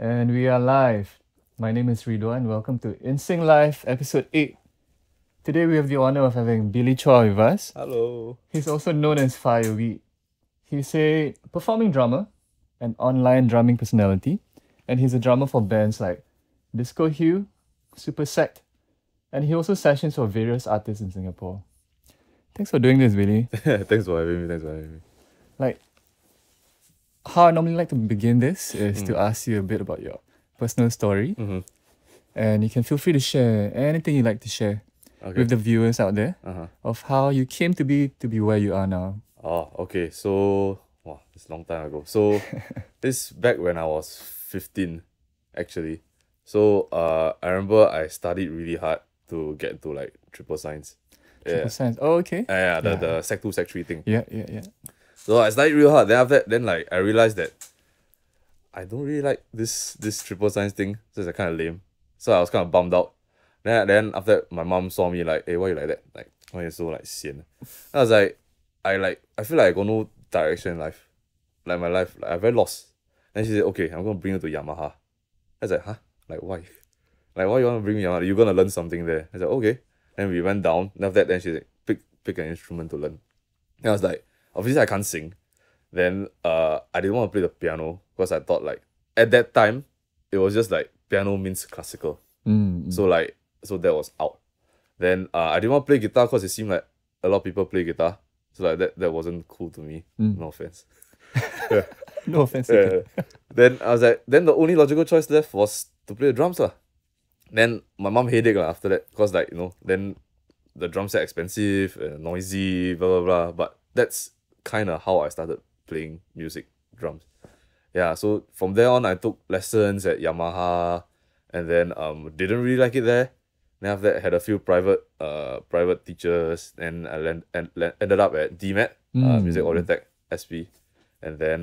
And we are live. My name is Ridwan. Welcome to INSYNC Live, episode 8. Today we have the honor of having Billy Chua with us. Hello. He's also known as Fireweed. He's a performing drummer, an online drumming personality, and he's a drummer for bands like Disco Hue, Super Sect, and he also sessions for various artists in Singapore. Thanks for doing this, Billy. Thanks for having me. Like, how I normally like to begin this is to ask you a bit about your personal story. And you can feel free to share anything you like to share with the viewers out there of how you came to be where you are now. Oh, okay. So, wow, it's a long time ago. So, this back when I was 15, actually. So, I remember I studied really hard to get to like triple science. Triple science. Oh, okay. The Sec 2, Sec 3 thing. Yeah. So, I studied real hard. Then after that, like, I realized that I don't really like this triple science thing. So, it's kind of lame. So, I was kind of bummed out. Then after that, my mom saw me like, hey, why you like that? Like, why you so like sian? I was like, I feel like I got no direction in life. Like my life, like, I'm very lost. Then she said, okay, I'm gonna bring you to Yamaha. I was like, huh? Like why? Like why you wanna bring me Yamaha? You're gonna learn something there. I said, okay. Then we went down. Then after that, then she said, pick an instrument to learn. Then I was like, obviously I can't sing. Then I didn't want to play the piano because I thought like at that time it was just like piano means classical. So that was out. Then I didn't want to play guitar because it seemed like a lot of people play guitar. So like that wasn't cool to me. No offense. No offense. Then I was like, then the only logical choice left was to play the drums lah. Then my mom headache after that because like then the drums are expensive and noisy, blah blah blah. But that's kind of how I started playing music, drums. Yeah, so from there on I took lessons at Yamaha, and then didn't really like it there. Then after that, I had a few private teachers, and I ended up at DMAT, Music Audio Tech, SP, and then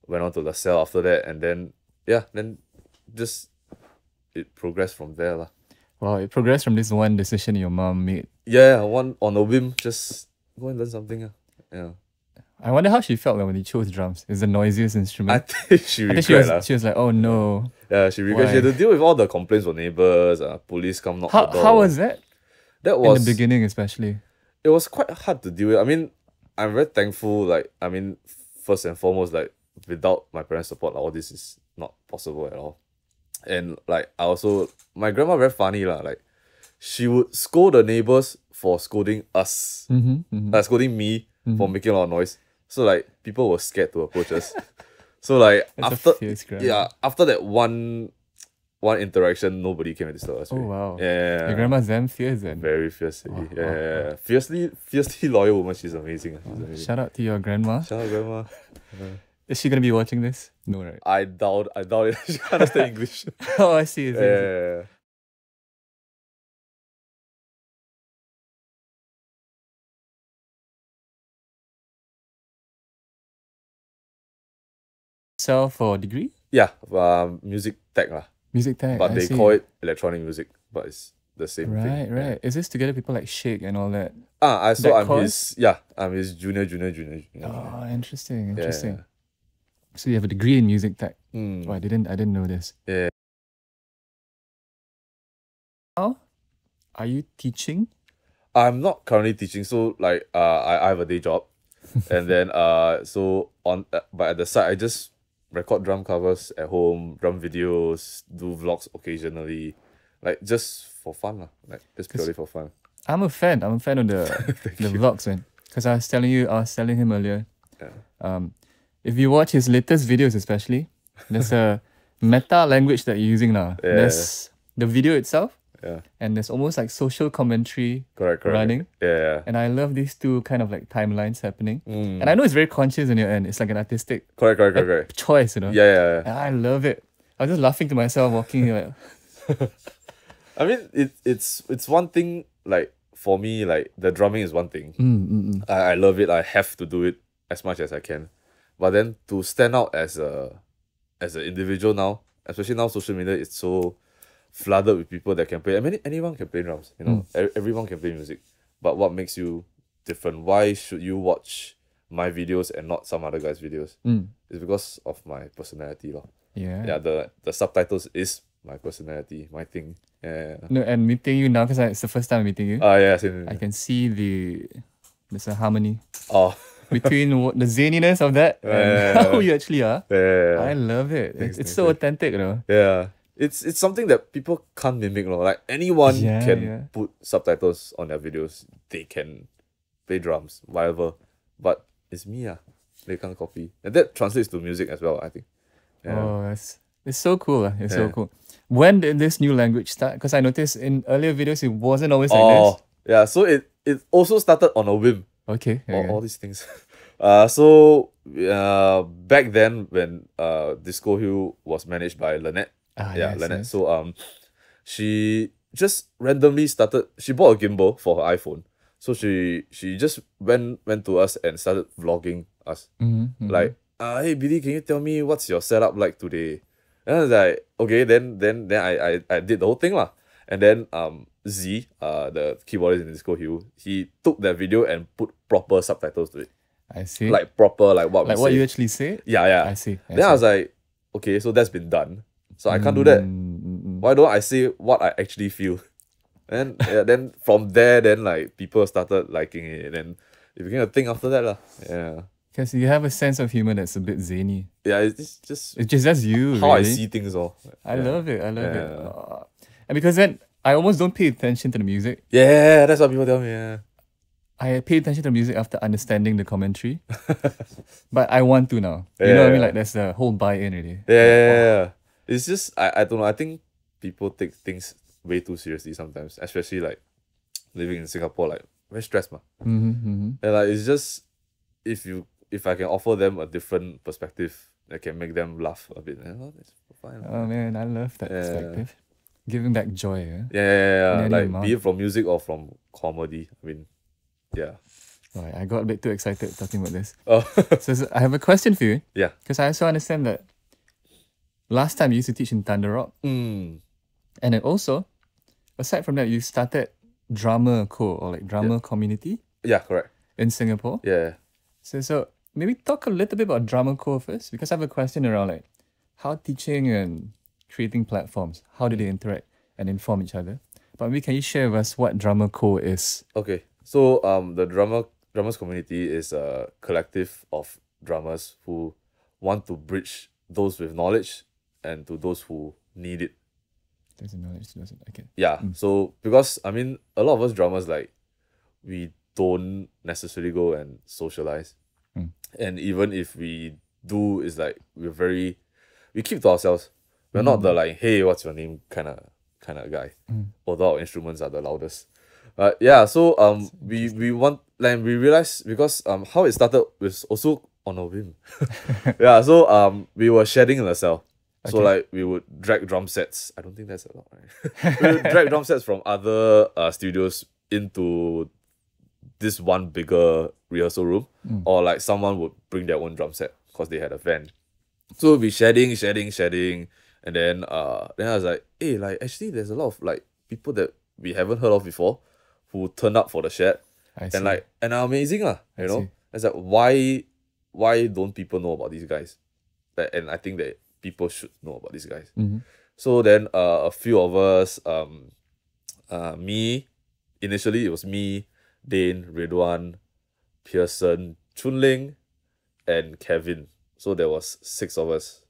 went on to LaSalle after that, and then just it progressed from there lah. Wow, it progressed from this one decision your mom made. Yeah, one on a whim, just go and learn something. Yeah. I wonder how she felt when you chose drums. It's the noisiest instrument. I think she regret. She was like, oh no. Yeah, she regret. She had to deal with all the complaints from neighbors, police come knock the door. How was that? That was in the beginning, especially. It was quite hard to deal with. I mean, I'm very thankful. Like, I mean, first and foremost, like without my parents' support, all this is not possible at all. And like, my grandma very funny lah. Like, she would scold the neighbors for scolding us, scolding me for making a lot of noise. So like people were scared to approach us. So like after that one interaction, nobody came and disturb us. Oh wow. Yeah. Your grandma's damn fierce then. Very fierce. Yeah. Fiercely loyal woman. She's amazing. Shout out to your grandma. Shout out grandma. Is she gonna be watching this? No, right? I doubt it. She understands English. Oh, I see. Yeah. For degree? Yeah, music tech lah. Music tech. But they call it electronic music, but it's the same thing. Right. Is this together people like Shake and all that? I'm his junior. Oh, interesting. Yeah. So you have a degree in music tech. Oh, I didn't know this. Yeah. How are you teaching? I'm not currently teaching, so like I have a day job. And then but at the side I just record drum covers at home, drum videos, do vlogs occasionally, like just for fun lah, like just purely for fun. I'm a fan of the vlogs, man. Because I was telling him earlier. Yeah. If you watch his latest videos, especially, there's a meta language that you're using now. Yeah. There's the video itself. Yeah. And there's almost like social commentary Correct. running. Yeah. And I love these two kind of like timelines happening. And I know it's very conscious on your end. It's like an artistic Correct. choice, you know? Yeah. And I love it. I was just laughing to myself walking here. Like, I mean, it's one thing, like, for me, like, the drumming is one thing. I love it. I have to do it as much as I can. But then to stand out as an individual now, especially now social media is so flooded with people that can play. I mean, anyone can play drums, everyone can play music. But what makes you different? Why should you watch my videos and not some other guy's videos? It's because of my personality. Yeah. the subtitles is my personality, my thing. Yeah. No, and meeting you now, because it's the first time I'm meeting you, Yeah, same. I can see there's a harmony Oh. between the zaniness of that and how you actually are. Yeah. I love it. Thanks, It's thanks, so thanks. authentic, though. Yeah. It's something that people can't mimic, no? Like anyone Yeah, can yeah. put subtitles on their videos. They can play drums, whatever. But it's me, they can't copy. And that translates to music as well, I think. Yeah. Oh, it's so cool. It's so Yeah. cool. When did this new language start? Because I noticed in earlier videos it wasn't always like this. Yeah, so it also started on a whim. Okay. All these things. So back then when Disco Hill was managed by Lynette. Yes, Lynette. yes. So she just randomly started. She bought a gimbal for her iPhone. So she just went to us and started vlogging us. Like, hey Billy, can you tell me what's your setup like today? And I was like, okay, then I did the whole thing lah. And then Z, the keyboardist in Disco Hill, he took that video and put proper subtitles to it. I see. Like proper, like what Like we what say. you actually say? Yeah. I see. Then I was like, okay, so that's been done. So I can't do that. Why don't I say what I actually feel? And then from there, then like people started liking it, and it became a thing after that lah. Yeah. Because you have a sense of humor that's a bit zany. Yeah, it's just That's you. how I really. see things all. I love it. I love it. Yeah. And because then I almost don't pay attention to the music. Yeah, that's what people tell me. Yeah. I pay attention to the music after understanding the commentary. But I want to now. You know what I mean? Like there's the whole buy-in already. Yeah. It's just I don't know. I think people take things way too seriously sometimes, especially like living in Singapore, like very stressed, man. And like it's just if I can offer them a different perspective that can make them laugh a bit, that's fine. Oh man, I love that perspective. Giving back joy. Yeah. any Like amount. be it from music or from comedy. I mean, yeah. Right, I got a bit too excited talking about this. Oh. So I have a question for you. Yeah. Because I also understand that last time you used to teach in Thunder Rock. And then also, aside from that, you started drama co or like drama community Yeah, correct. in Singapore. Yeah. So maybe talk a little bit about drama co first, because I have a question around like how teaching and creating platforms, how do they interact and inform each other? But maybe can you share with us what drama co is? Okay. So the drummers community is a collective of drummers who want to bridge those with knowledge and to those who need it. There's a knowledge, doesn't okay. Yeah. So because I mean a lot of us drummers, like we don't necessarily go and socialize. And even if we do, it's like we keep to ourselves. We're not the like, hey, what's your name kind of guy. Although our instruments are the loudest. Yeah, so we want, like, we realized, because how it started was also on a whim. Yeah, so we were shedding in the cell. So like we would drag drum sets. I don't think that's a lot, right? We would drag drum sets from other studios into this one bigger rehearsal room, or like someone would bring their own drum set because they had a van. So we'll be shedding, and then I was like, hey, like actually there's a lot of like people that we haven't heard of before who turned up for the shed, and like and are amazing lah, you know. It's like why don't people know about these guys? And I think that people should know about these guys. So then a few of us, initially it was me, Dane, Ridwan, Pearson, Chunling, and Kevin. So there was 6 of us.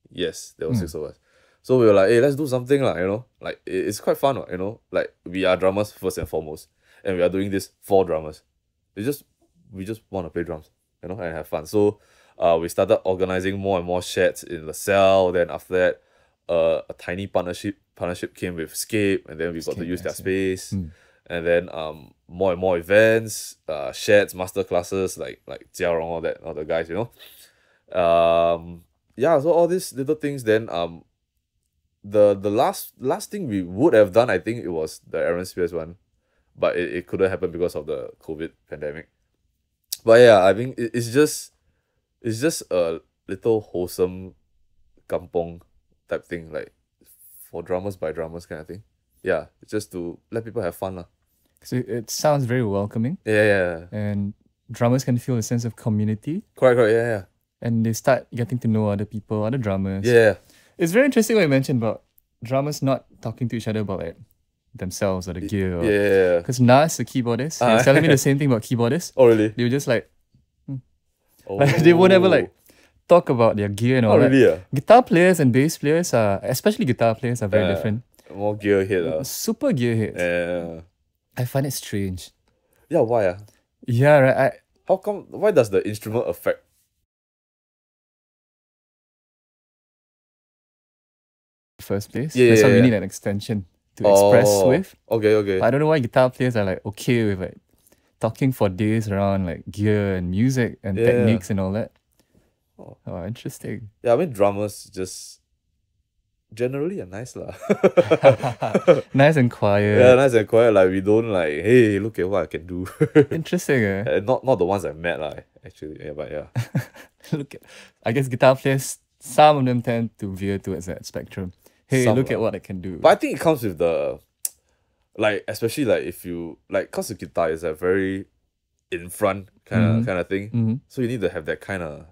Yes, there were 6 of us. So we were like, hey, let's do something lah, you know. Like it's quite fun, you know. Like we are drummers first and foremost, and we are doing this for drummers. We just want to play drums, you know, and have fun. So we started organizing more and more sheds in the cell. Then after that, a tiny partnership came with Scape, and then we got to use their space. And then more and more events, sheds, master classes, like Jia Rong, all the guys, you know. Yeah, so all these little things. Then the last thing we would have done, I think it was the Aaron Spears one, but it couldn't happen because of the COVID pandemic. But yeah, I think it's just a little wholesome kampong type thing, like for drummers by drummers kind of thing. Yeah, it's just to let people have fun lah. So it sounds very welcoming. Yeah. And drummers can feel a sense of community. Correct, yeah. and they start getting to know other people, other drummers. Yeah. It's very interesting what you mentioned about drummers not talking to each other about like themselves or the gear. Yeah. Because Nas, the keyboardist, he was telling me the same thing about keyboardists. Oh, really? They were just like, Oh. like they won't ever like talk about their gear and all Oh, that. really? Guitar players and bass players are, especially guitar players, are very Yeah. different. More gearhead. Super gearheads. Yeah. I find it strange. Yeah, why? Yeah, right. How come? Why does the instrument affect? First place. Yeah, That's why yeah, we yeah. need an extension to express with. Okay. I don't know why guitar players are like okay with like talking for days around like gear and music and Yeah. techniques and all that. Oh. Oh, interesting. Yeah, I mean drummers just generally are nice lah. Nice and quiet. Yeah, nice and quiet. Like we don't like, hey, look at what I can do. Interesting. Not the ones I met lah. Actually, yeah, but yeah. Look at, I guess guitar players, some of them tend to veer towards that spectrum. Hey, Some look at lah. what I can do. But I think it comes with the, like, especially like if you like, cause the guitar is a very in front kind of thing. So you need to have that kind of.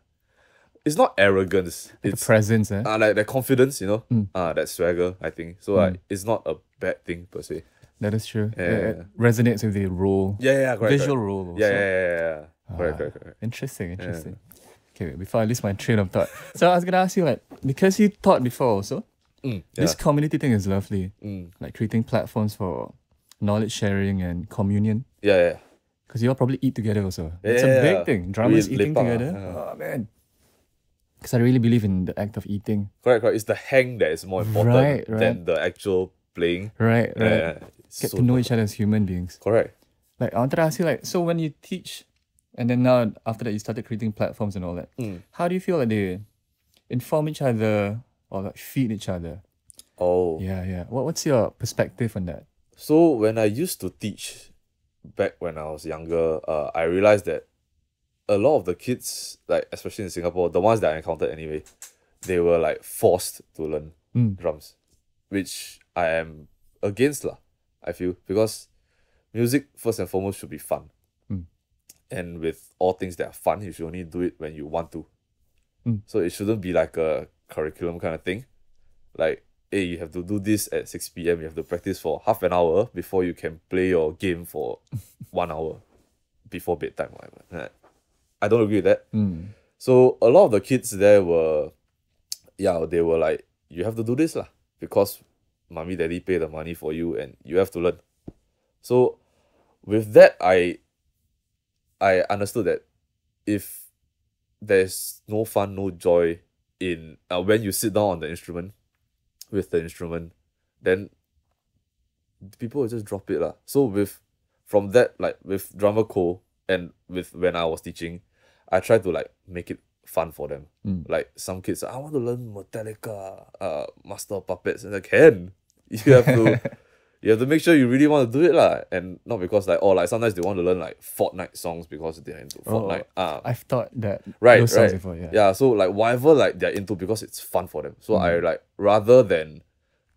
It's not arrogance. Like It's a presence, like that confidence, you know. That swagger. I think so. Like it's not a bad thing per se. That is true. Yeah. It resonates with the role. Yeah, correct. Visual correct. role also. Yeah. Correct. Interesting. Okay, wait, before I lose my train of thought. So I was gonna ask you, like, because you taught before also, this community thing is lovely. Like creating platforms for knowledge sharing and communion. Yeah. Because you all probably eat together also. It's a Yeah. big thing. Drummers We eating lepak, together. yeah. Oh man. Because I really believe in the act of eating. Correct. It's the hang that is more important Right. than the actual playing. Right. Yeah. Get to know each other as human beings. Correct. Like I wanted to ask you, like, so when you teach, and then now after that you started creating platforms and all that, how do you feel like they inform each other or like feed each other? Oh. Yeah. What's your perspective on that? So when I used to teach back when I was younger, I realized that a lot of the kids, like especially in Singapore, the ones that I encountered anyway, they were like forced to learn drums, which I am against lah. I feel because music first and foremost should be fun, and with all things that are fun, you should only do it when you want to. So it shouldn't be like a curriculum kind of thing, like hey, you have to do this at 6 p.m. You have to practice for half an hour before you can play your game for 1 hour before bedtime, whatever. I don't agree with that. So a lot of the kids there were, they were like, you have to do this lah because mommy, daddy pay the money for you and you have to learn. So with that, I understood that if there's no fun, no joy in when you sit down on the instrument, with the instrument, then people will just drop it lah. So from that, like with Drummer Co and with when I was teaching, I try to like make it fun for them. Like some kids, I want to learn Metallica, Master of Puppets, and I can. You have to make sure you really want to do it lah, and not because like sometimes they want to learn like Fortnite songs because they're into Fortnite. I've thought that Right. before, Yeah, so like whatever like they're into because it's fun for them. So I like rather than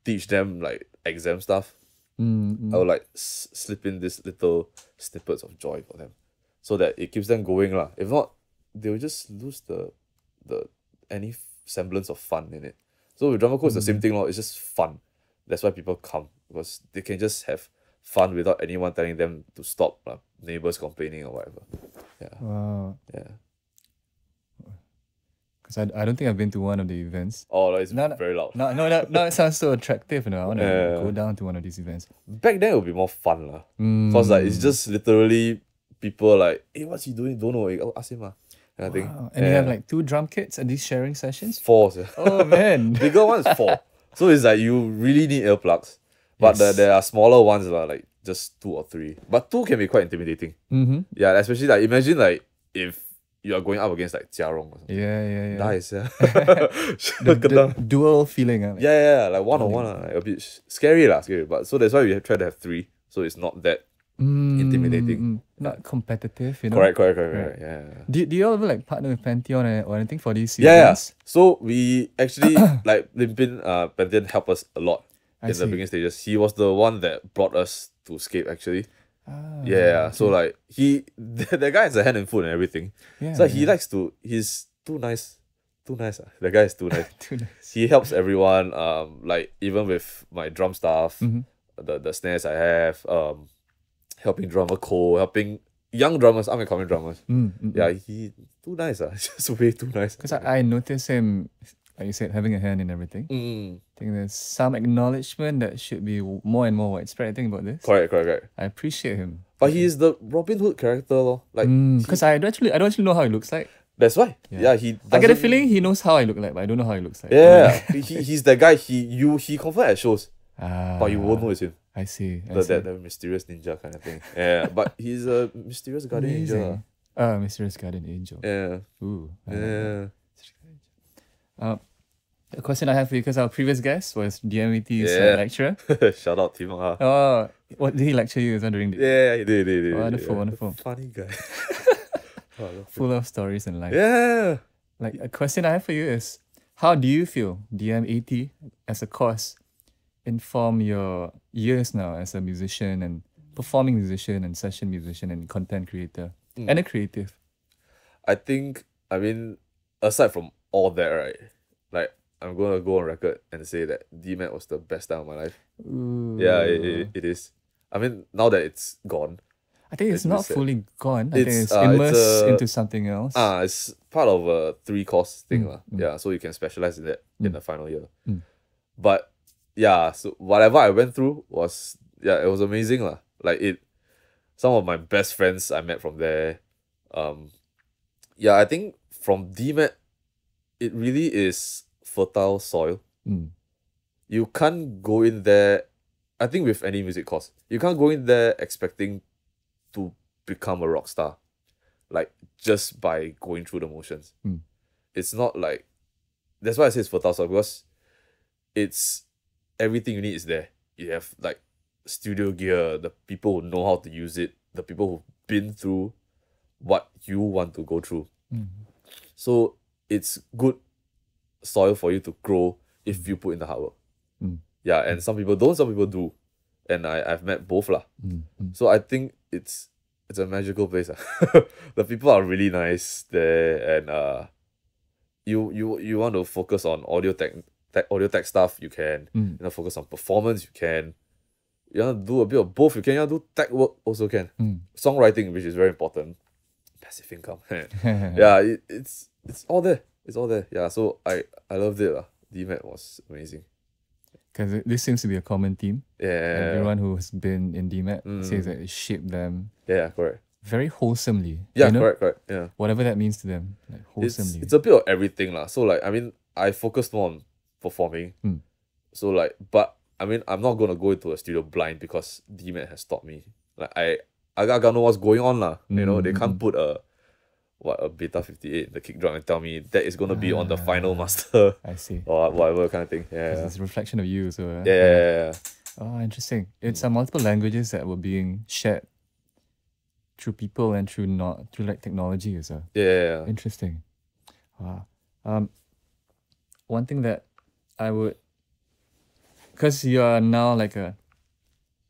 teach them like exam stuff, I would like slip in this little snippets of joy for them, so that it keeps them going lah. If not, they will just lose the any semblance of fun in it. So with Drummer Co, it's the same thing lor. It's just fun. That's why people come, because they can just have fun without anyone telling them to stop, neighbors complaining or whatever. Yeah. Wow. Yeah. Because I don't think I've been to one of the events. Oh, it's very loud. No, it sounds so attractive. I want to go down to one of these events. Back then it would be more fun lah. Cause like it's just literally people like, hey, what's he doing? Don't know. I'll ask him lah. Kind of thing. Wow. And you have like 2 drum kits at these sharing sessions? 4. Yeah. Oh man. Bigger one is 4. So it's like you really need earplugs. But there are smaller ones like just 2 or 3. But 2 can be quite intimidating. Yeah, especially like imagine like if you are going up against like Jia Rong or something. Yeah. Nice, yeah. The dual feeling. Yeah, like one-on-one, like a bit scary. But so that's why we try to have 3. So it's not that intimidating. Not competitive, you know? Correct. Yeah. Do you all ever like partner with Pantheon or anything for these Yeah. events? So we actually like Limpin Pantheon helped us a lot in the beginning stages. He was the one that brought us to Scape actually. So like that guy has a hand and foot and everything. Yeah, So he likes to, his too nice. Too nice. The guy is too nice. Too nice. He helps everyone. Like even with my drum stuff, Mm-hmm. the snares I have, helping drummer Cole, helping young drummers, up and coming drummers. Yeah, he too nice. Just way too nice. Because I noticed him, like you said, having a hand in everything. I think there's some acknowledgement that should be more and more widespread. I think about this. Correct. I appreciate him. But he is the Robin Hood character, lor. Like, Because I don't actually know how he looks like. that's why. Yeah. He. I get a doesn't- feeling he knows how I look like, but I don't know how he looks like. Yeah, he's that guy. He confirm at shows, Ah, but you won't know it's him. I see. That mysterious ninja kind of thing. Yeah, but he's a mysterious guardian angel. Amazing. Mysterious Guardian Angel. Yeah. Ooh. I like that. Yeah. A question I have for you, because our previous guest was DMET's Yeah. lecturer. Shout out Tim. Oh, what did he lecture you? I was wondering. Yeah, he did. Wonderful, yeah. wonderful. Funny guy. Oh, I love him. Full of stories in life. Yeah. Like, a question I have for you is, how do you feel DMAT as a course inform your years now as a musician and performing musician and session musician and content creator and a creative? I think, aside from all that, right? Like, I'm gonna go on record and say that DMAT was the best time of my life. Ooh. Yeah, it is. I mean, now that it's gone, I think it's a bit not sad. fully gone. I think It's, it's it's immersed a- into something else. it's part of a 3-course thing. Yeah, so you can specialize in that in the final year. But yeah, so whatever I went through was, it was amazing. Like some of my best friends I met from there. I think from DMAT, it really is fertile soil. You can't go in there, I think with any music course, you can't go in there expecting to become a rock star, like just by going through the motions. It's not like, that's why I say it's fertile soil, because it's everything you need is there. You have like studio gear, the people who know how to use it, the people who've been through what you want to go through. So it's good soil for you to grow if you put in the hard work. Yeah, and some people don't, some people do. And I've met both lah. So I think it's a magical place. The people are really nice there, and you want to focus on audio tech stuff, you can. You know, focus on performance, you can. You want to do a bit of both, you can. You want to do tech work, also can. Songwriting, which is very important. Passive income. Yeah, it's all there. It's all there. Yeah, so I loved it. DMAT was amazing. Because this seems to be a common theme. Yeah. Everyone who has been in DMAT says that it shaped them Yeah, correct. very wholesomely. Yeah, you know? correct. Yeah. Whatever that means to them, like wholesomely. It's a bit of everything lah. So like, I focused more on performing. So like, but I'm not gonna go into a studio blind because DMAT has taught me. Like I gotta know what's going on lah. You know, they can't put a beta 58 the kick drum and tell me that is gonna be on the final master I see. or whatever kind of thing. Because Yeah. it's a reflection of you. So Yeah. Oh, interesting. It's multiple languages that were being shared through people and through like technology as well. Yeah. Interesting. Wow. One thing that I would, because you are now like a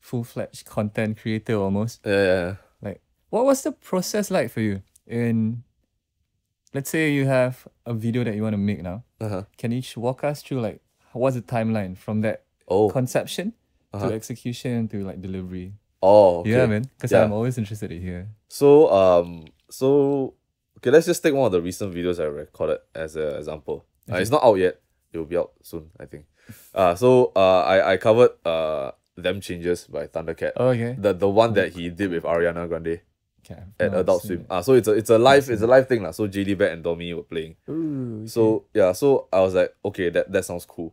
full-fledged content creator almost. Yeah. Like, what was the process like for you? Let's say you have a video that you want to make now. Can you walk us through like what's the timeline from that conception to execution to like delivery? Oh, okay. Yeah, man. Because Yeah. I'm always interested to hear. So okay, let's just take one of the recent videos I recorded as an example. It's not out yet. It will be out soon, I think. I covered Them Changes by Thundercat. Oh, okay. The one that he did with Ariana Grande Okay, I've at not Adult seen Swim. So it's a live thing lah. So JD Beck and Domi were playing. it. Ooh, So yeah, so I was like, okay, that sounds cool.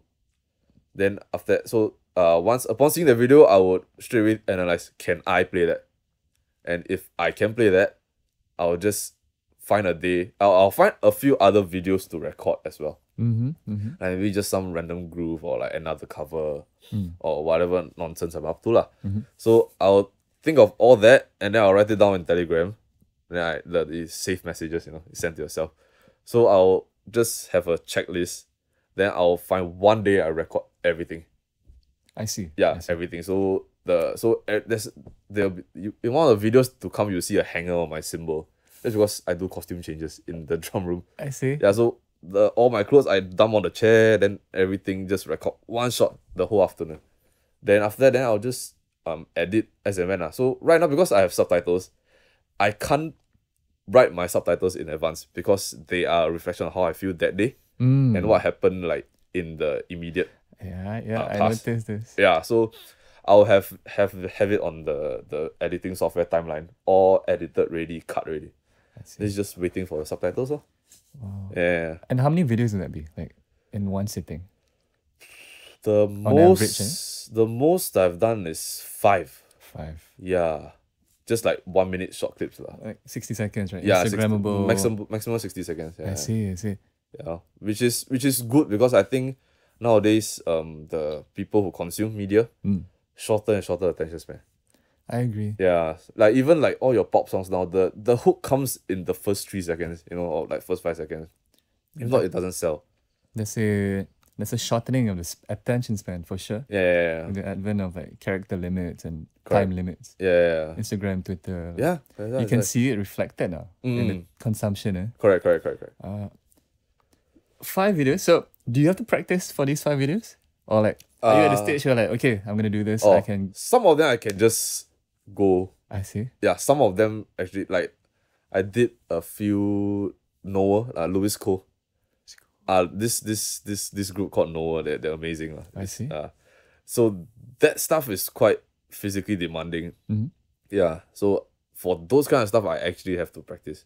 Then after that, so once upon seeing the video, I would straight away analyze, can I play that? And if I can play that, I'll just find a day. I'll find a few other videos to record as well. Like maybe just some random groove or like another cover or whatever nonsense I'm up to lah. So I'll think of all that and then I'll write it down in Telegram. Then the save messages, you send to yourself. So I'll just have a checklist. Then I'll find one day I record everything. I see. Yeah, I see. everything. So in one of the videos to come, you'll see a hanger on my symbol. That's because I do costume changes in the drum room. I see. Yeah, so all my clothes I dump on the chair, then everything just record one shot the whole afternoon. Then after that, then I'll just edit as and when. So right now, because I have subtitles, I can't write my subtitles in advance because they are a reflection of how I feel that day and what happened like in the immediate Yeah, I task. noticed this. Yeah, so I'll have it on the editing software timeline, all edited ready, cut ready. It's just waiting for the subtitles. Wow. Yeah. And how many videos would that be? Like in one sitting? The most I've done is 5. 5. Yeah. Just like 1 minute short clips. Like 60 seconds, right? Yeah, Instagrammable. maximum 60 seconds. Yeah. I see. Yeah. Which is good because I think nowadays the people who consume media shorter and shorter attention span. I agree. Yeah. Like even like all your pop songs now, the hook comes in the first 3 seconds, or like first 5 seconds. If not, it doesn't sell. There's a shortening of the attention span for sure. Yeah. With the advent of like character limits and Correct. time limits. Yeah. Instagram, Twitter. Yeah. You can see it reflected now in the consumption. Correct. 5 videos. So do you have to practice for these 5 videos? Or like are you at the stage where like, okay, I'm gonna do this, I can Some of them I can just go. I see. Yeah, some of them actually like I did a few Noah, Louis Cole. This group called Noah, they're amazing. I see. So that stuff is quite physically demanding. Yeah. So for those kind of stuff I actually have to practice.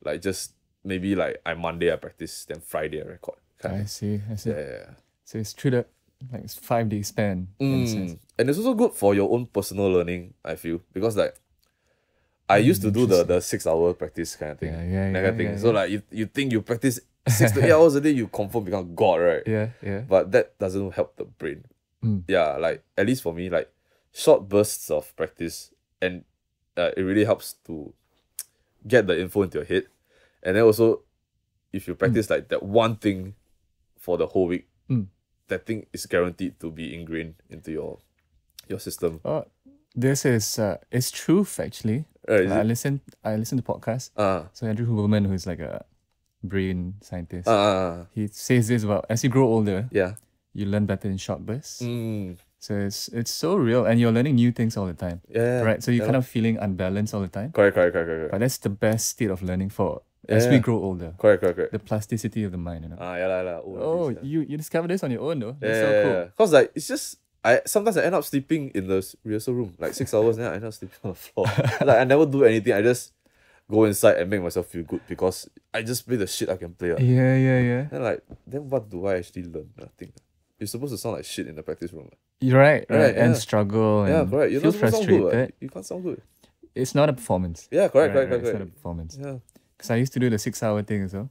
Like just maybe like Monday I practice, then Friday I record. I see. Yeah. So it's true that like it's 5-day span in a sense. And it's also good for your own personal learning, I feel. Because like I used to do the 6-hour practice kind of thing. Yeah. So like you think you practice 6 to 8 hours a day, you confirm become God, right? Yeah. But that doesn't help the brain. Yeah, like at least for me, like short bursts of practice, and it really helps to get the info into your head. And then also, if you practice like that one thing for the whole week, that thing is guaranteed to be ingrained into your system. This is it's truth actually. I listen to podcasts. So Andrew Huberman, who's like a brain scientist, he says this about as you grow older, you learn better in short bursts. So it's so real, and you're learning new things all the time. Right. So you're kind of feeling unbalanced all the time. Correct. But that's the best state of learning for as we grow older. Correct. The plasticity of the mind, You you discovered this on your own though. That's so cool. Cause like it's just sometimes I end up sleeping in the rehearsal room like 6 hours, then I end up sleeping on the floor. Like I never do anything. I just go inside and make myself feel good because I just play the shit I can play. Yeah. Then what do I actually learn? Nothing. You're supposed to sound like shit in the practice room. You're right. And struggle and correct. You're feel not supposed to sound frustrated. good. Right? You can't sound good. It's not a performance. Yeah, correct. It's not a performance. Yeah. Because I used to do the 6-hour thing as well.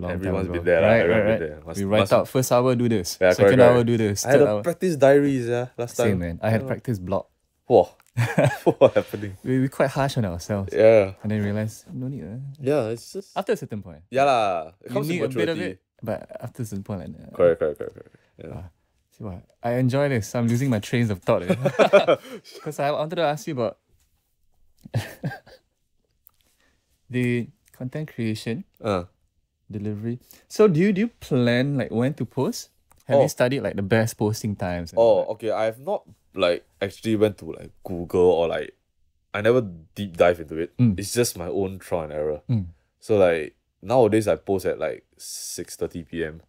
Everyone's been there. Right. We write out first hour do this, Yeah, second correct. hour do this, I had third a hour. practice diaries last time. Same man. I had practice block. Whoa. What happening? We're quite harsh on ourselves. Yeah. And then realize no need. Yeah, it's just After a certain point. Yeah lah. It You comes need with a bit of maturity. it, but after a certain point, like, Correct. Yeah. see what? I enjoy this. I'm losing my trains of thought. Because I wanted to ask you about the content creation, delivery. So do you plan like when to post? Have you studied like the best posting times? and all that? Okay. I have not like actually went to like Google or like I never deep dive into it. It's just my own trial and error. So like nowadays I post at like 6:30 p.m.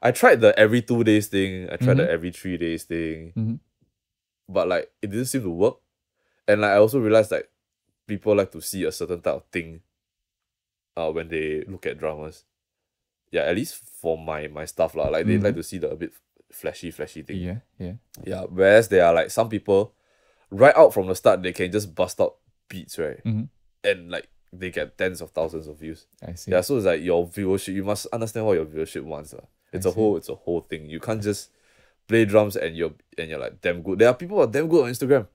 I tried the every 2 days thing. I tried the every 3 days thing. But like it didn't seem to work. And like I also realized like people like to see a certain type of thing when they look at dramas. Yeah, at least for my stuff lah. Like they like to see the a bit flashy thing. Yeah. Whereas there are like some people right out from the start they can just bust out beats, right? And like they get tens of thousands of views. I see. Yeah, so it's like your viewership, you must understand what your viewership wants. It's a whole thing. You can't just play drums and you're like damn good. There are people who are damn good on Instagram,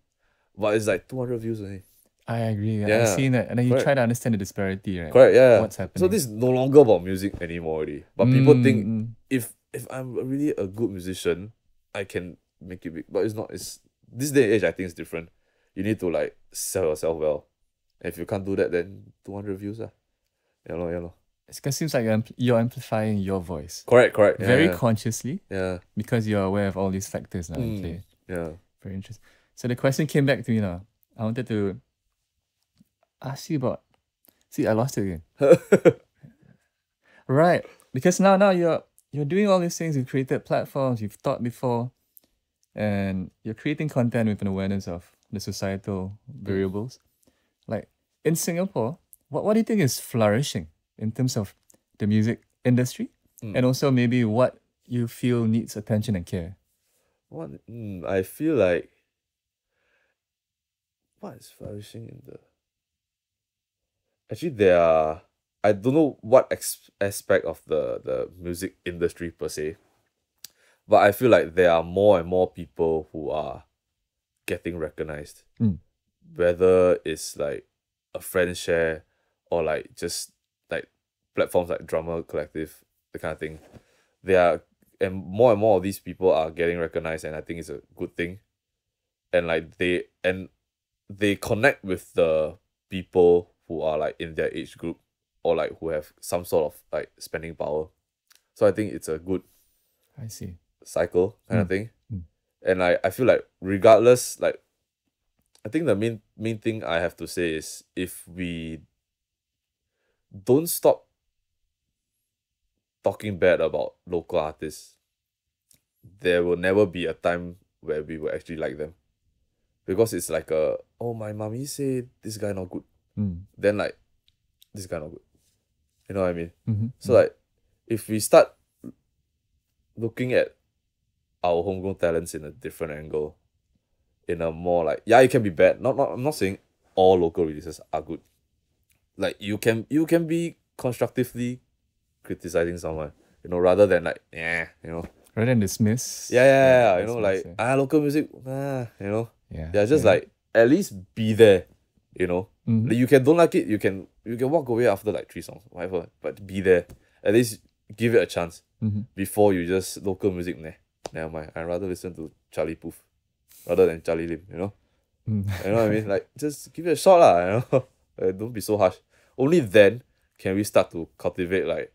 but it's like 200 views only. I agree. I've seen that. And then you try to understand the disparity, right? Correct, yeah. What's happening. So this is no longer about music anymore already. But people think if I'm really a good musician, I can make it big. But it's not. It's this day and age I think it's different. You need to like sell yourself well. If you can't do that, then 200 views. Yeah. It seems like you're amplifying your voice Correct. Yeah, very yeah. consciously Yeah. because you're aware of all these factors now in play. Yeah. Very interesting. So the question came back to me now. I wanted to ask you about. See, I lost it again. Right, because now you're doing all these things. You've created platforms. You've taught before, and you're creating content with an awareness of the societal variables. Like in Singapore, what do you think is flourishing in terms of the music industry, and also maybe what you feel needs attention and care? I feel like what is flourishing in the. Actually, there are. I don't know what aspect of the music industry per se, but I feel like there are more and more people who are getting recognized. Whether it's like a friend share or like just like platforms like Drummer Collective, the kind of thing. And more of these people are getting recognized, and I think it's a good thing. And like they connect with the people who are like in their age group or like who have some sort of like spending power. So I think it's a good I see. cycle kind of thing. And I feel like regardless, like I think the main thing I have to say is if we don't stop talking bad about local artists, there will never be a time where we will actually like them. Because it's like my mommy say this guy not good. Then like this guy not good. You know what I mean? So like if we start looking at our homegrown talents in a different angle, in a more like, yeah, it can be bad. I'm not saying all local releases are good. Like you can be constructively criticizing someone, rather than like, Rather than dismiss. Yeah, dismiss, like local music, Yeah. just like at least be there, Like, you don't like it, you can walk away after like 3 songs, whatever, but be there. At least give it a chance before you just local music, never mind. I'd rather listen to Charlie Puth rather than Charlie Lim, You know what I mean? Like just give it a shot, don't be so harsh. Only then can we start to cultivate like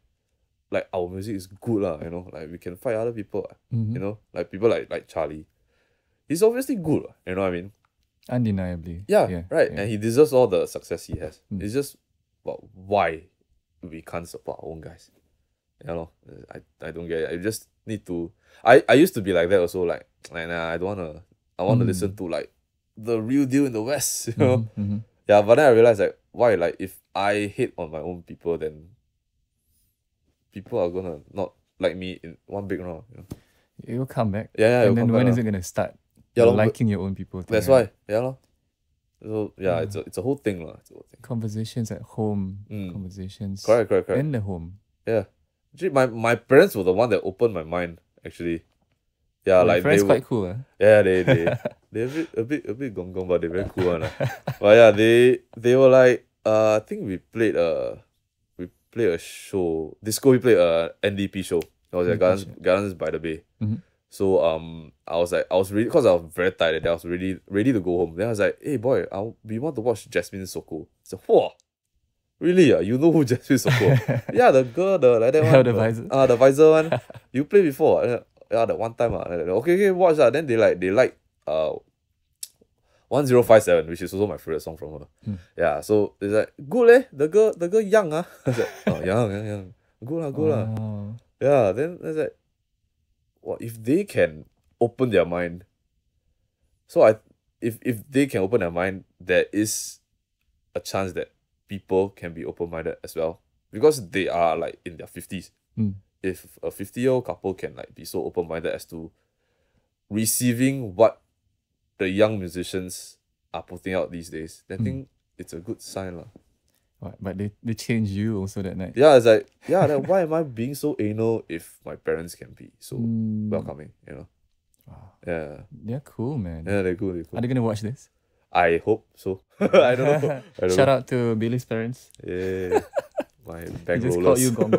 our music is good, like we can fight other people, like people like Charlie. He's obviously good, you know what I mean? Undeniably. Yeah, right. Yeah. And he deserves all the success he has. It's just why we can't support our own guys. I don't get it. I just need to. I used to be like that also. Like nah, I don't wanna. I want to listen to like the real deal in the West. Yeah, but then I realized like why, like if I hate on my own people, then people are gonna not like me in one big round. It will come back. Yeah. And then when is it gonna start? Yeah, liking your own people. That's why. Yeah. So yeah, it's a whole thing, It's a whole thing. Conversations at home. Conversations. Correct. In the home. Yeah. Actually, my parents were the one that opened my mind. Actually. Yeah, like friends they quite cool. Yeah, they're a bit gong gong, but they're very cool. But yeah, they were like I think we played a show. Disco, we played a NDP show. It was at Gardens by the Bay. So I was really, because I was very tired and I was really ready to go home. Then I was like, hey boy, we want to watch Jasmine Sokko. So whoa, really? You know who Jasmine Sokko? Yeah, the girl, like that one. The visor. The visor one. You play before? Yeah, that one time. Okay, watch that. Then they like 1057, which is also my favorite song from her. Yeah, so it's like good the girl young I was like, oh young. Good lah. Yeah, then it's like, well, if they can open their mind, if they can open their mind, there is a chance that people can be open-minded as well, because they are like in their 50s. If a 50-year-old couple can like be so open-minded as to receiving what the young musicians are putting out these days, then I think it's a good sign. But they changed you also that night. Yeah, it's like, like, why am I being so anal if my parents can be so welcoming, Wow. Yeah. They're cool, man. Yeah, they're cool. Are they gonna watch this? I hope so. I don't know. Shout out to Billy's parents. Yeah. My back He just rollers. called you Gong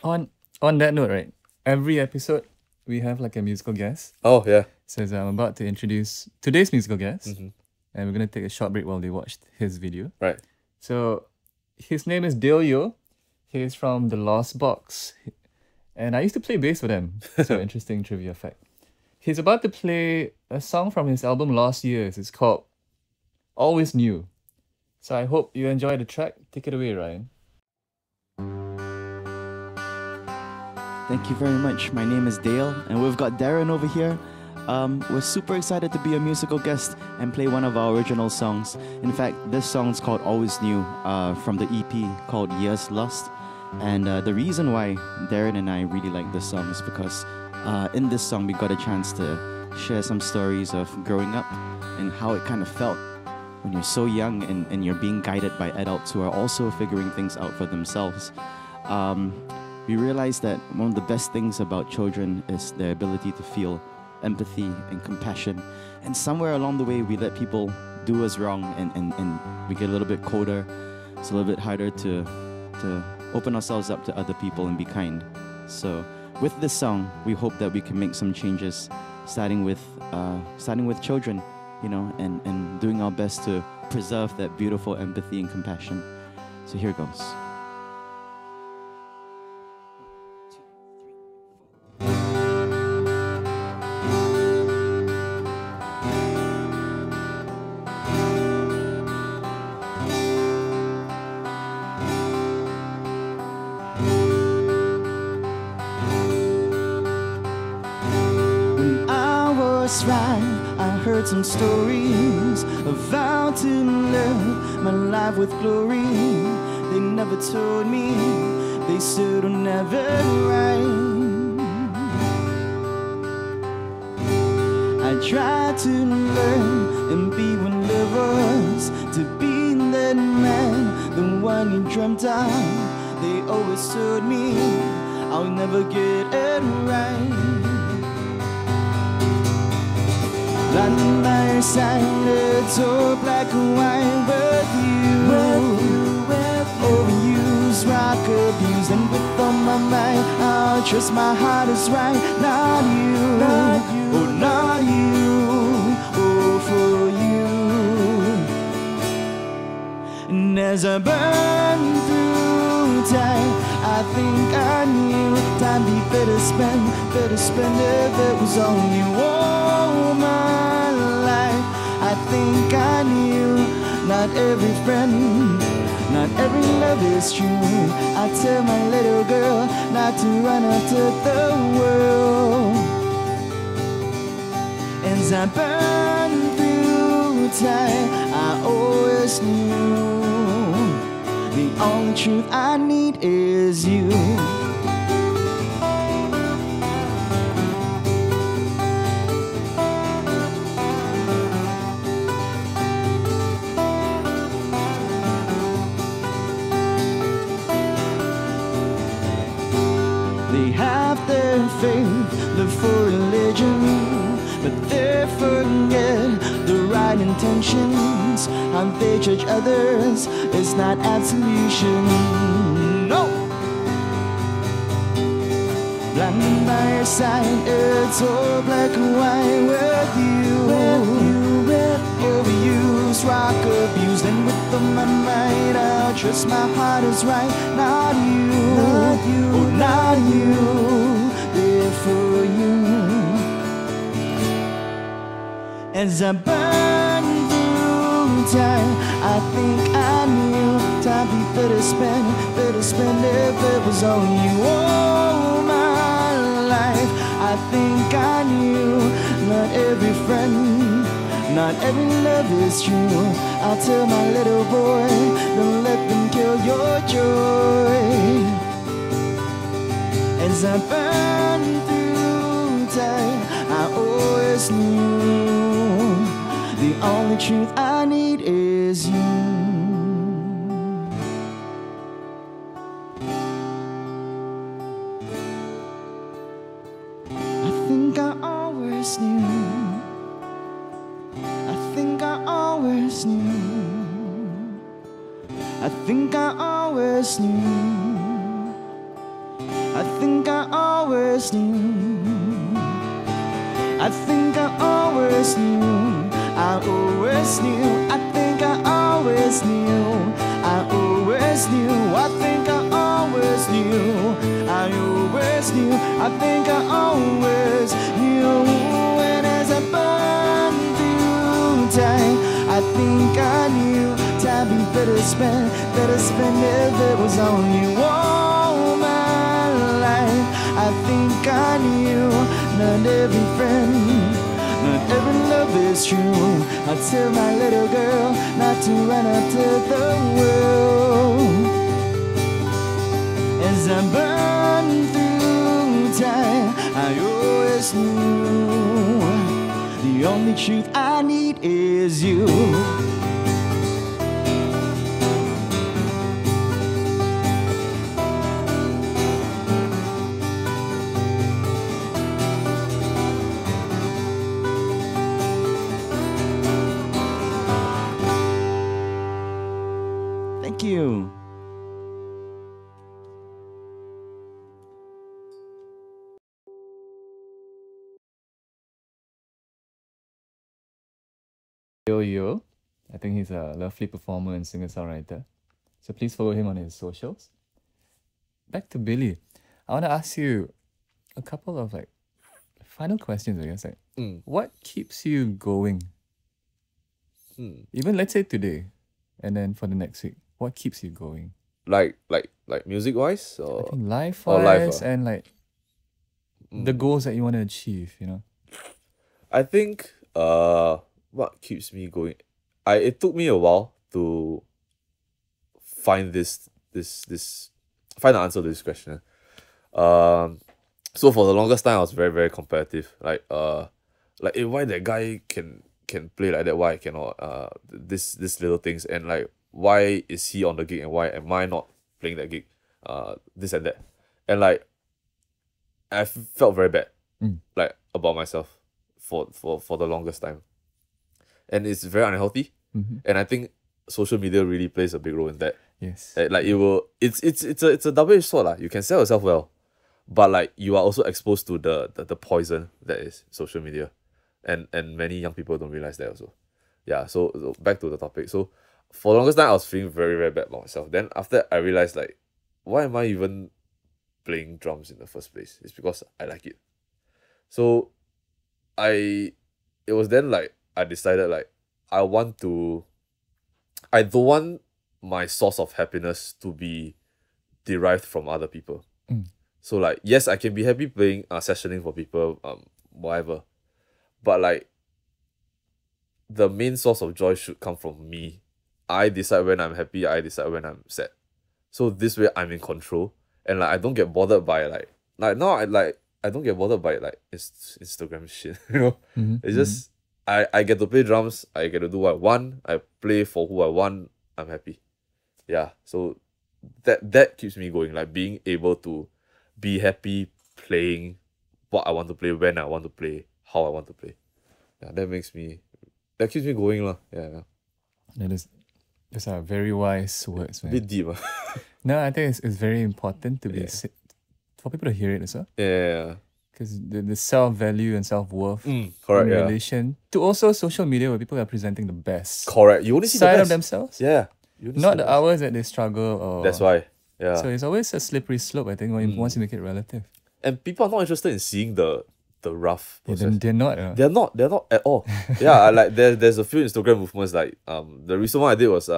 Gong. On that note, right? Every episode, we have like a musical guest. Oh yeah. So I'm about to introduce today's musical guest, Mm-hmm. and we're gonna take a short break while they watch his video. Right. So his name is Dale Yeoh. He's from the Lost Box, and I used to play bass with him. So interesting trivia fact. He's about to play a song from his album Lost Years. It's called Always New. So I hope you enjoy the track. Take it away, Ryan. Thank you very much. My name is Dale, and we've got Darren over here. We're super excited to be a musical guest and play one of our original songs. In fact, this song's called Always New, from the EP called Years Lost. And the reason why Darren and I really like this song is because in this song we got a chance to share some stories of growing up and how it kind of felt when you're so young and you're being guided by adults who are also figuring things out for themselves. We realized that one of the best things about children is their ability to feel empathy and compassion. And somewhere along the way, we let people do us wrong and we get a little bit colder. It's a little bit harder to open ourselves up to other people and be kind. So with this song, we hope that we can make some changes, starting with children, you know, and doing our best to preserve that beautiful empathy and compassion. So here goes. I heard some stories of how to live my life with glory. They never told me they said I'm never right. I tried to learn and be one of us, to be that man, the one you dreamt of. They always told me I'll never get it right. Lying by your side, it's all black and white with you. Overused, rock abused, and with all my might, I'll trust my heart is right. Not you, oh not you, oh for you. And as I burn through time, I think I knew time be better spend if it was only all my life. I think I knew not every friend, not every love is true. I tell my little girl not to run after the world. As I burn through time, I always knew the only truth I need is you. They have their faith, live for religion, but they forget the right intentions. How they judge others is not absolution. No! Blind by your side, it's all black and white with you. Overused, rock abused, and with all my might, I'll trust my heart is right. Not you, oh not you, there for you. As I burn through time, I think I knew time be better spend if it was only you all my life. I think I knew not every friend, not every love is true. I'll tell my little boy, don't let them kill your joy. As I burn through time, I always knew the only truth I need is you. I think I always knew. I think I always knew. I think I always knew. I think I always knew. I think I always knew, I always knew, I think I always knew, I always knew, I think I always knew, I always knew, I think I always knew. And as I burn through time, I think I knew time be better spent if it was only all my life. I think I knew not every friend, not every love is true. I tell my little girl not to run after the world. As I burn through time, I always knew the only truth I need is you. Thank you. Dale Yeoh. I think he's a lovely performer and singer-songwriter. So please follow him on his socials. Back to Billy. I want to ask you a couple of like final questions, I guess. Like, what keeps you going? Even let's say today, and then for the next week, what keeps you going? Like music wise, I or think life-wise or life, and like the goals that you want to achieve, you know? I think what keeps me going, it took me a while to find find the answer to this question. So for the longest time I was very, very competitive. Like why that guy can play like that, why I cannot, this little things, and like why is he on the gig and why am I not playing that gig, this and that. And like I felt very bad like about myself for the longest time. And it's very unhealthy. And I think social media really plays a big role in that. Yes. Like it's a double-edged sword. You can sell yourself well, but like you are also exposed to the poison that is social media. And many young people don't realize that also. Yeah, so back to the topic. So for the longest time I was feeling very, very bad about myself. Then after I realized like, why am I even playing drums in the first place? It's because I like it. So it was then like I decided like I don't want my source of happiness to be derived from other people. So like, yes, I can be happy playing sessioning for people, whatever. But like the main source of joy should come from me. I decide when I'm happy, I decide when I'm sad. So this way I'm in control. And like I don't get bothered by like now I don't get bothered by like Instagram shit, you know? It's just I get to play drums, I get to do what I want, I play for who I want, I'm happy. Yeah, so that keeps me going, like being able to be happy playing what I want to play, when I want to play, how I want to play. Yeah, that keeps me going lah. Yeah. Those are very wise words, A man. bit deep. No, I think it's very important to be for people to hear it as well. Yeah. Because the self-value and self-worth Correct, in yeah. relation to also social media where people are presenting the best Correct. You only see the side best of themselves. Yeah. You only see Not the the best. hours that they struggle or That's why. Yeah. So it's always a slippery slope, I think, once you make it relative. And people are not interested in seeing the rough Yeah, process. they're not. They're not at all. Yeah, like there's a few Instagram movements like the recent one I did was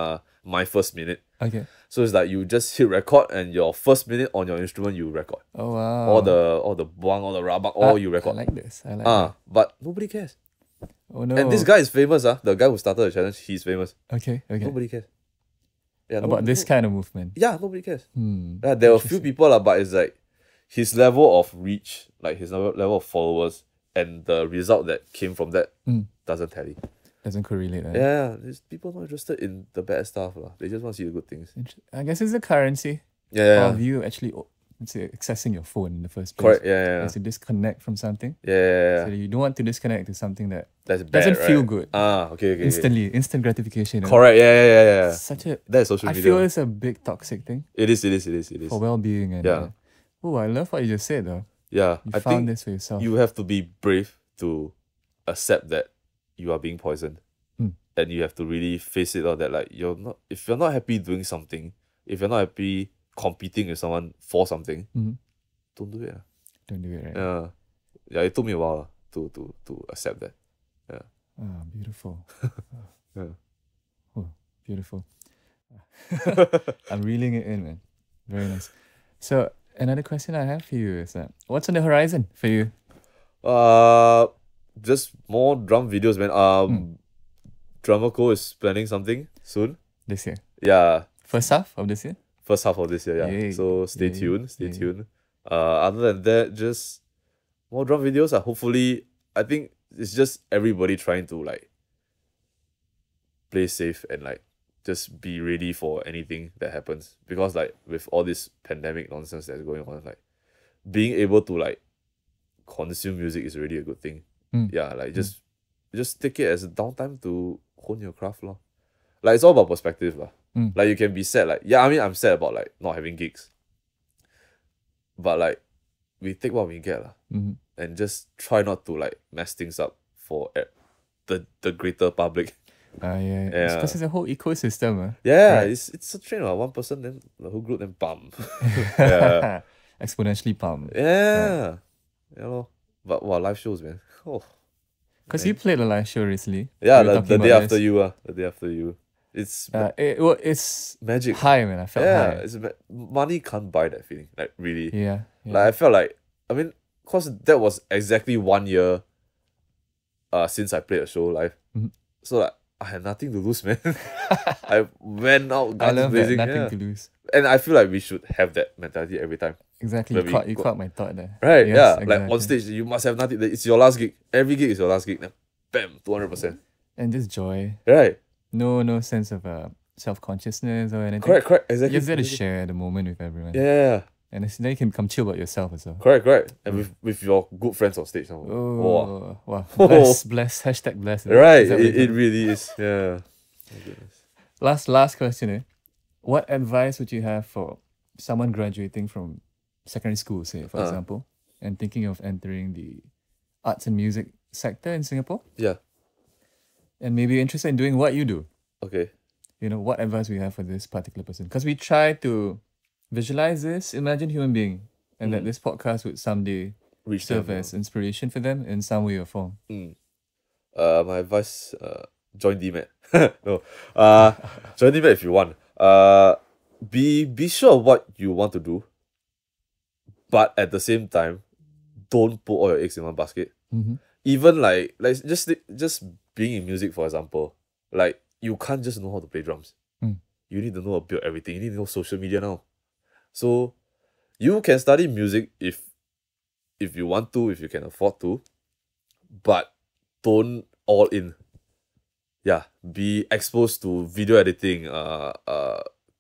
my first minute. Okay. So it's like you just hit record and your first minute on your instrument you record. Oh wow. All the buang, all the rabak, all you I record. like this. I like that. But nobody cares. Oh no. And this guy is famous, the guy who started the challenge, he's famous. Okay. Nobody cares. Yeah, About this kind of movement. Yeah, nobody cares. Yeah, there were a few people, but it's like his level of reach, like his level of followers, and the result that came from that doesn't tally. Doesn't correlate. Right? Yeah, there's people not interested in the bad stuff. They just want to see the good things. I guess it's the currency Yeah. of you actually let's say, accessing your phone in the first place. Correct, yeah. As you disconnect from something. Yeah. So you don't want to disconnect to something that That's bad, doesn't feel right? good. Okay. Instantly, instant gratification. Correct, yeah. Such a That is social I media. feel it's a big toxic thing It is. for well-being and Yeah. oh, I love what you just said though. Yeah, You I found think this for yourself. you have to be brave to accept that you are being poisoned. And you have to really face it out that like if you're not happy doing something, if you're not happy competing with someone for something, don't do it. Don't do it, right? Yeah, it took me a while to accept that. Yeah. Ah, beautiful. Yeah. Oh, beautiful. I'm reeling it in, man. Very nice. So another question I have for you is that what's on the horizon for you? Just more drum videos, man. Drummer Co is planning something soon. This year? Yeah. First half of this year? First half of this year, yeah. Yay. So stay Yay. tuned. Stay Yay. tuned. Other than that, just more drum videos. Hopefully, I think it's just everybody trying to like play safe and like just be ready for anything that happens. Because like with all this pandemic nonsense that's going on, like being able to like consume music is already a good thing. Yeah, like just take it as a downtime to hone your craft, lor. Like it's all about perspective, lah. Like you can be sad, like I mean I'm sad about like not having gigs. But like we take what we get, lah. And just try not to like mess things up for the greater public. Yeah. It's because it's a whole ecosystem. Yeah, right? it's a train, one person, then the whole group, then bam. Yeah. Exponentially pump. Yeah. Yeah, lor. But wow, live shows, man. Oh. Because you played a live show recently. Yeah, We were the talking day about after this. you, the day after you. It's It's magic. high, man. I felt high. It's money can't buy that feeling. Like really. Yeah. Like I felt like, I mean, cause that was exactly 1 year since I played a show live. So like I had nothing to lose, man. I went out I guns love that. blazing. Nothing Yeah. to lose. And I feel like we should have that mentality every time. Exactly. When You we caught my thought there. Right, Yes, yeah. exactly. Like on stage, you must have nothing. It's your last gig. Every gig is your last gig. Then bam, 200%. And just joy. Right. No sense of self-consciousness or anything. Correct. You Exactly. just got to share the moment with everyone. Yeah. And then you can become chill about yourself as well. Correct. And with your good friends on stage. Oh, wow. Oh. Bless. Hashtag bless. Right. Is that what It really is. Yeah. My goodness. Last question. What advice would you have for someone graduating from secondary school, say, for example, and thinking of entering the arts and music sector in Singapore? Yeah. And maybe interested in doing what you do? Okay. What advice we have for this particular person? Because we try to visualize this, imagine human being, and that this podcast would someday Reach serve them, as inspiration for them in some way or form. My advice, join DMAT. No. Join DMAT if you want. Be sure of what you want to do, but at the same time, don't put all your eggs in one basket. Even like just being in music, for example, like you can't just know how to play drums. You need to know how to build everything. You need to know social media now. So you can study music if you want to, if you can afford to, but don't all in. Yeah, be exposed to video editing,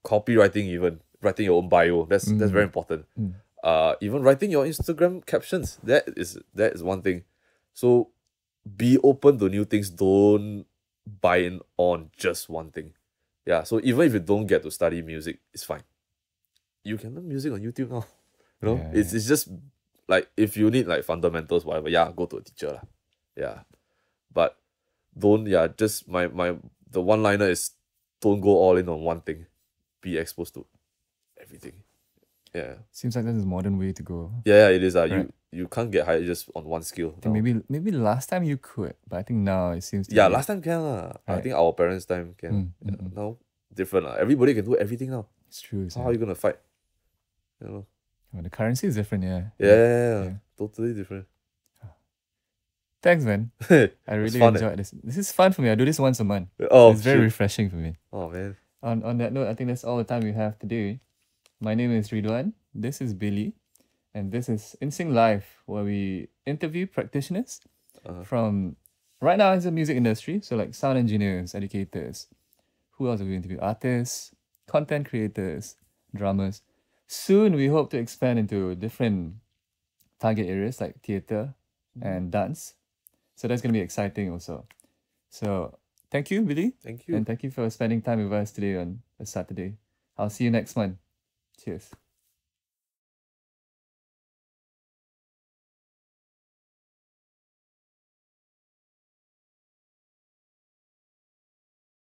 copywriting, even writing your own bio. That's very important. Even writing your Instagram captions. That is one thing. So be open to new things. Don't buy in on just one thing. Yeah. So even if you don't get to study music, it's fine. You can learn music on YouTube now. It's just like if you need like fundamentals, whatever. Yeah, go to a teacher lah. Yeah, but don't. Yeah, just the one liner is don't go all in on one thing. Be exposed to everything. Yeah. Seems like that's a modern way to go. Yeah, it is. Right. You can't get hired just on one skill. I think maybe last time you could, but I think now it seems to Yeah, be- last time can lah. I Right. think our parents' time can. Yeah, now different lah. Everybody can do everything now. It's true. So how are you gonna fight? You know? Oh, the currency is different, yeah. Yeah. Totally different. Thanks, man. It's I really fun, enjoyed this. This is fun for me. I do this once a month. Oh, It's very shit. refreshing for me. Oh man. On that note, I think that's all the time we have today. My name is Ridwan. This is Billy. And this is INSYNC Live, where we interview practitioners from right now in the music industry. So like sound engineers, educators. Who else have we interviewed? Artists, content creators, drummers. Soon we hope to expand into different target areas like theatre and dance. So that's going to be exciting also. So thank you, Billy. Thank you. And thank you for spending time with us today on a Saturday. I'll see you next month. Cheers.